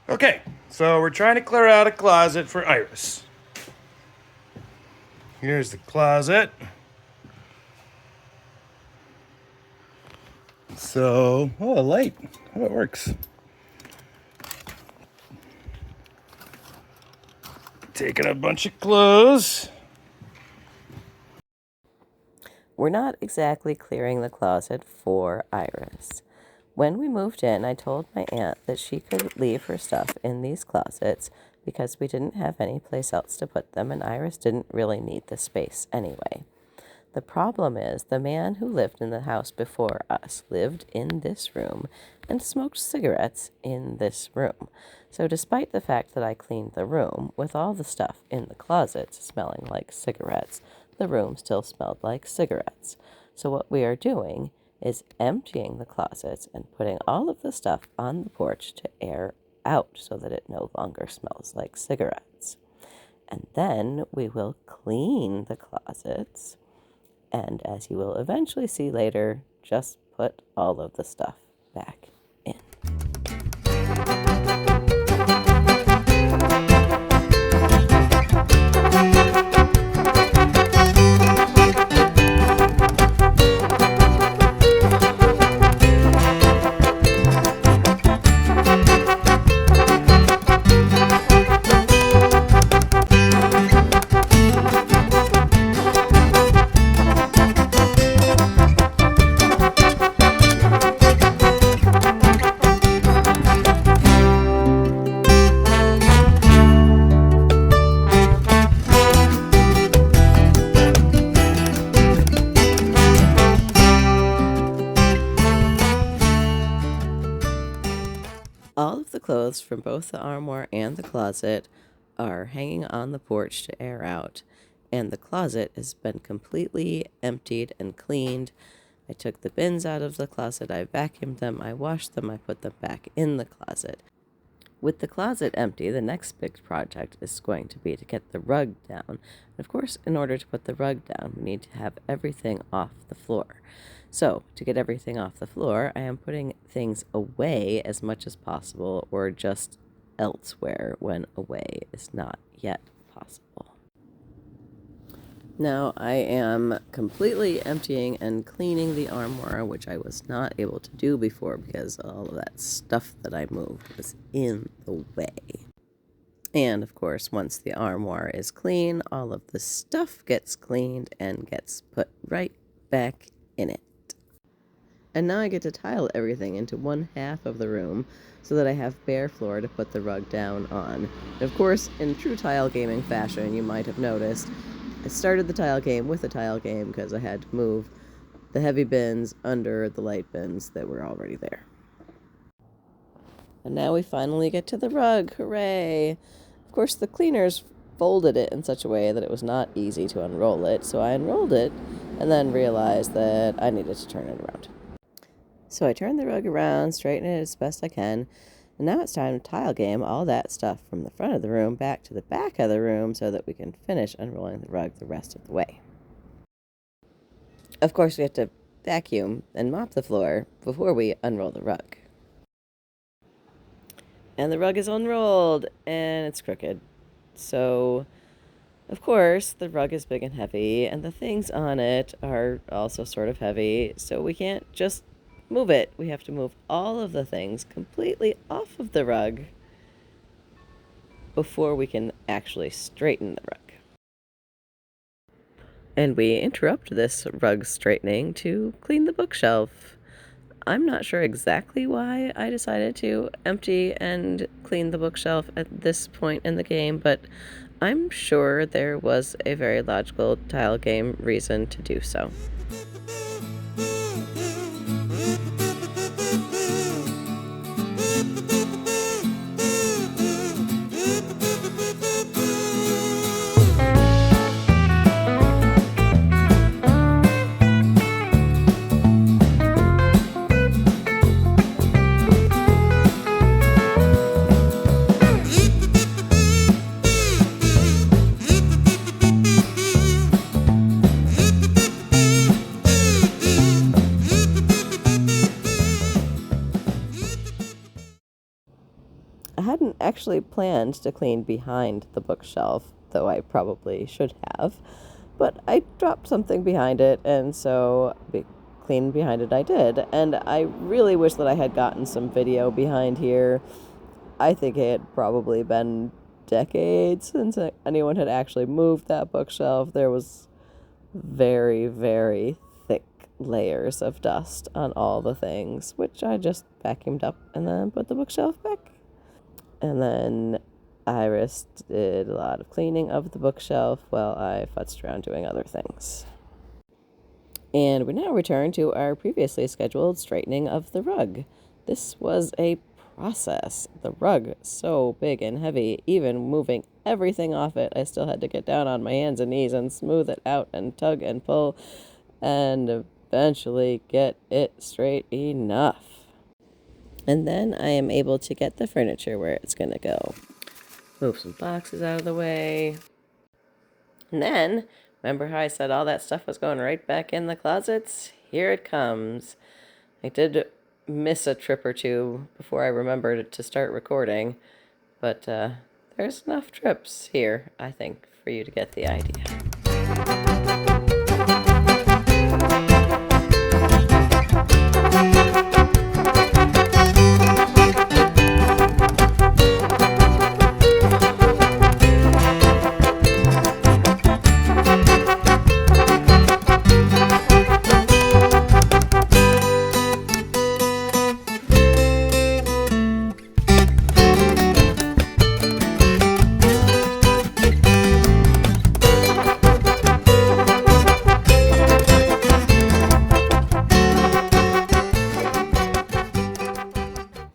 Okay, so we're trying to clear out a closet for Iris. Here's the closet. So, oh, a light. Oh, it works. Taking a bunch of clothes. We're not exactly clearing the closet for Iris. When we moved in, I told my aunt that she could leave her stuff in these closets because we didn't have any place else to put them, and Iris didn't really need the space anyway. The problem is the man who lived in the house before us lived in this room and smoked cigarettes in this room. So despite the fact that I cleaned the room with all the stuff in the closets smelling like cigarettes, the room still smelled like cigarettes. So what we are doing is emptying the closets and putting all of the stuff on the porch to air out so that it no longer smells like cigarettes. And then we will clean the closets. And as you will eventually see later, just put all of the stuff back in. All of the clothes from both the armoire and the closet are hanging on the porch to air out, and the closet has been completely emptied and cleaned. I took the bins out of the closet, I vacuumed them, I washed them, I put them back in the closet. With the closet empty, the next big project is going to be to get the rug down. And of course, in order to put the rug down, we need to have everything off the floor. So, to get everything off the floor, I am putting things away as much as possible or just elsewhere when away is not yet possible. Now I am completely emptying and cleaning the armoire, which I was not able to do before because all of that stuff that I moved was in the way. And of course, once the armoire is clean, all of the stuff gets cleaned and gets put right back in it. And now I get to tile everything into one half of the room so that I have bare floor to put the rug down on. And of course, in true tile gaming fashion, you might have noticed, I started the tile game with a tile game because I had to move the heavy bins under the light bins that were already there. And now we finally get to the rug. Hooray! Of course, the cleaners folded it in such a way that it was not easy to unroll it, so I unrolled it and then realized that I needed to turn it around. So I turned the rug around, straightened it as best I can, and now it's time to tile game all that stuff from the front of the room back to the back of the room so that we can finish unrolling the rug the rest of the way. Of course, we have to vacuum and mop the floor before we unroll the rug. And the rug is unrolled, and it's crooked. So, of course, the rug is big and heavy, and the things on it are also sort of heavy, so we can't just move it. We have to move all of the things completely off of the rug before we can actually straighten the rug. And we interrupt this rug straightening to clean the bookshelf. I'm not sure exactly why I decided to empty and clean the bookshelf at this point in the game, but I'm sure there was a very logical tile game reason to do so. I hadn't actually planned to clean behind the bookshelf, though I probably should have. But I dropped something behind it, and so clean behind it I did. And I really wish that I had gotten some video behind here. I think it had probably been decades since anyone had actually moved that bookshelf. There was very, very thick layers of dust on all the things, which I just vacuumed up and then put the bookshelf back. And then Iris did a lot of cleaning of the bookshelf while I futzed around doing other things. And we now return to our previously scheduled straightening of the rug. This was a process. The rug, so big and heavy, even moving everything off it, I still had to get down on my hands and knees and smooth it out and tug and pull and eventually get it straight enough. And then I am able to get the furniture where it's going to go. Move some boxes out of the way. And then, remember how I said all that stuff was going right back in the closets? Here it comes. I did miss a trip or two before I remembered to start recording, but there's enough trips here, I think, for you to get the idea.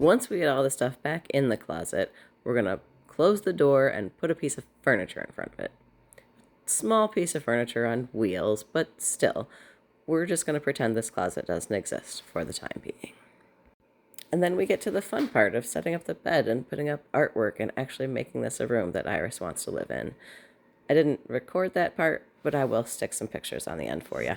Once we get all the stuff back in the closet, we're going to close the door and put a piece of furniture in front of it. Small piece of furniture on wheels, but still, we're just going to pretend this closet doesn't exist for the time being. And then we get to the fun part of setting up the bed and putting up artwork and actually making this a room that Iris wants to live in. I didn't record that part, but I will stick some pictures on the end for you.